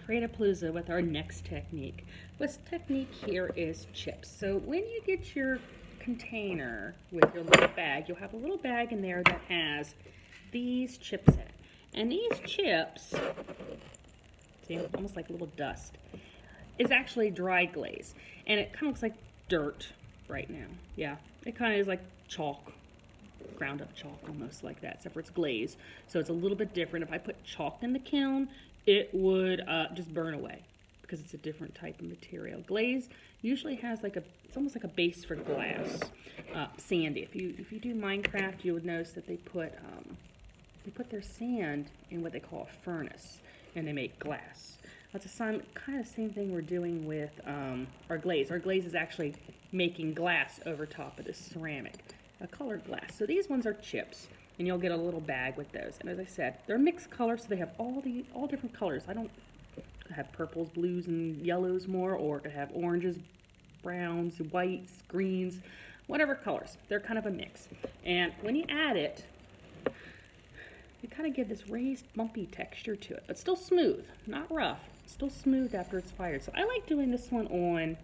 Create-A-Palooza with our next technique. This technique here is chips. So when you get your container with your little bag, you'll have a little bag in there that has these chips in it. And these chips, see, almost like a little dust, is actually dry glaze. And it kind of looks like dirt right now. Yeah, it kind of is like chalk. Ground up chalk, almost like that, except for it's glaze. So it's a little bit different. If I put chalk in the kiln, it would just burn away because it's a different type of material. Glaze usually has like it's almost like a base for glass. Sandy. If you do Minecraft, you would notice that they put their sand in what they call a furnace, and they make glass. That's kind of the same thing we're doing with our glaze. Our glaze is actually making glass over top of this ceramic. A colored glass. So these ones are chips, and you'll get a little bag with those. And as I said, they're mixed colors, so they have all different colors. I don't have purples, blues, and yellows more, or to have oranges, browns, whites, greens, whatever colors. They're kind of a mix. And when you add it, you kind of give this raised, bumpy texture to it, but still smooth, not rough. Still smooth after it's fired. So I like doing this one on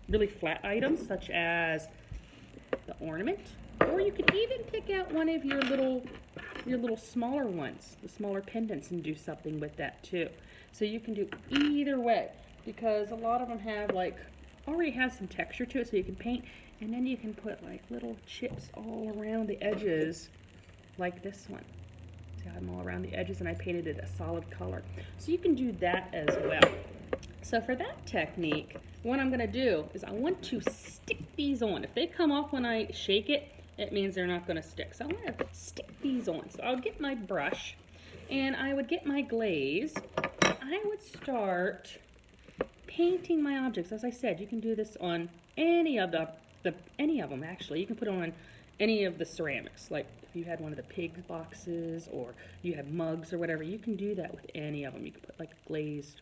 really flat items, such as the ornament, or you could even pick out one of your little smaller ones, the smaller pendants, and do something with that too. So you can do either way, because a lot of them have already has some texture to it, so you can paint, and then you can put like little chips all around the edges, like this one. See, I have them all around the edges, and I painted it a solid color. So you can do that as well. So for that technique, what I'm going to do is I want to stick these on. If they come off when I shake it, it means they're not going to stick. So I'm going to stick these on. So I would get my brush, and I would get my glaze. I would start painting my objects. As I said, you can do this on any of any of them actually. You can put on any of the ceramics. Like if you had one of the pig boxes, or you have mugs or whatever, you can do that with any of them. You can put like glazed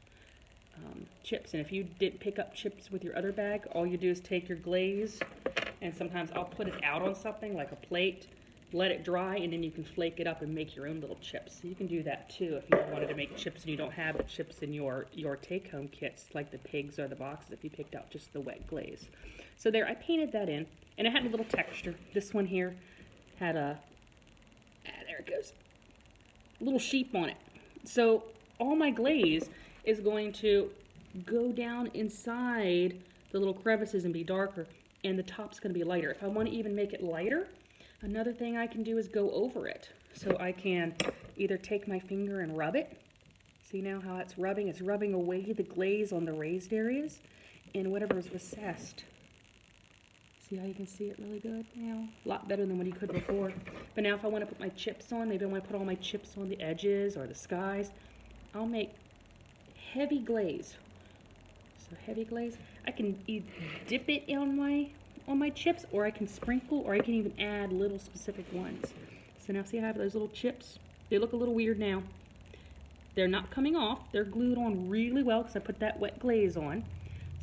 chips, and if you didn't pick up chips with your other bag, all you do is take your glaze, and sometimes I'll put it out on something like a plate, let it dry, and then you can flake it up and make your own little chips. So you can do that too if you wanted to make chips and you don't have the chips in your take-home kits like the pigs or the boxes, if you picked out just the wet glaze. So there, I painted that in, and it had a little texture. This one here had there it goes, a little sheep on it. So all my glaze is going to go down inside the little crevices and be darker, and the top's going to be lighter. If I want to even make it lighter, another thing I can do is go over it. So I can either take my finger and rub it. See now how it's rubbing? It's rubbing away the glaze on the raised areas and whatever is recessed. See how you can see it really good now? A lot better than what you could before. But now if I want to put my chips on, maybe I want to put all my chips on the edges or the skies, I'll make heavy glaze. So heavy glaze, I can either dip it on my chips, or I can sprinkle, or I can even add little specific ones. So now see how I have those little chips? They look a little weird now. They're not coming off. They're glued on really well because I put that wet glaze on.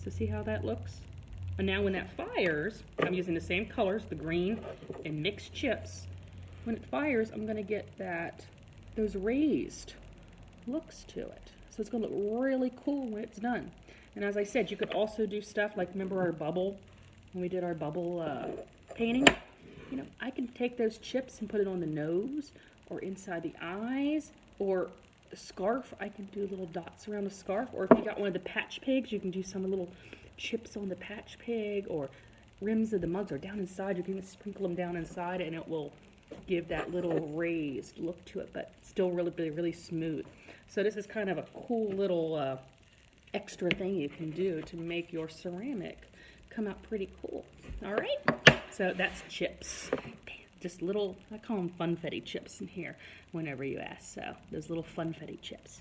So see how that looks? And now when that fires, I'm using the same colors, the green and mixed chips. When it fires, I'm going to get those raised looks to it. So it's going to look really cool when it's done. And as I said, you could also do stuff like, remember our bubble, when we did our bubble painting? You know, I can take those chips and put it on the nose, or inside the eyes, or the scarf. I can do little dots around the scarf. Or if you got one of the patch pigs, you can do some little chips on the patch pig, or rims of the mugs are down inside. You can even sprinkle them down inside, and it will give that little raised look to it, but still really smooth. So this is kind of a cool little extra thing you can do to make your ceramic come out pretty cool. All right, so that's chips. Just little, I call them Funfetti chips in here whenever you ask. So those little Funfetti chips.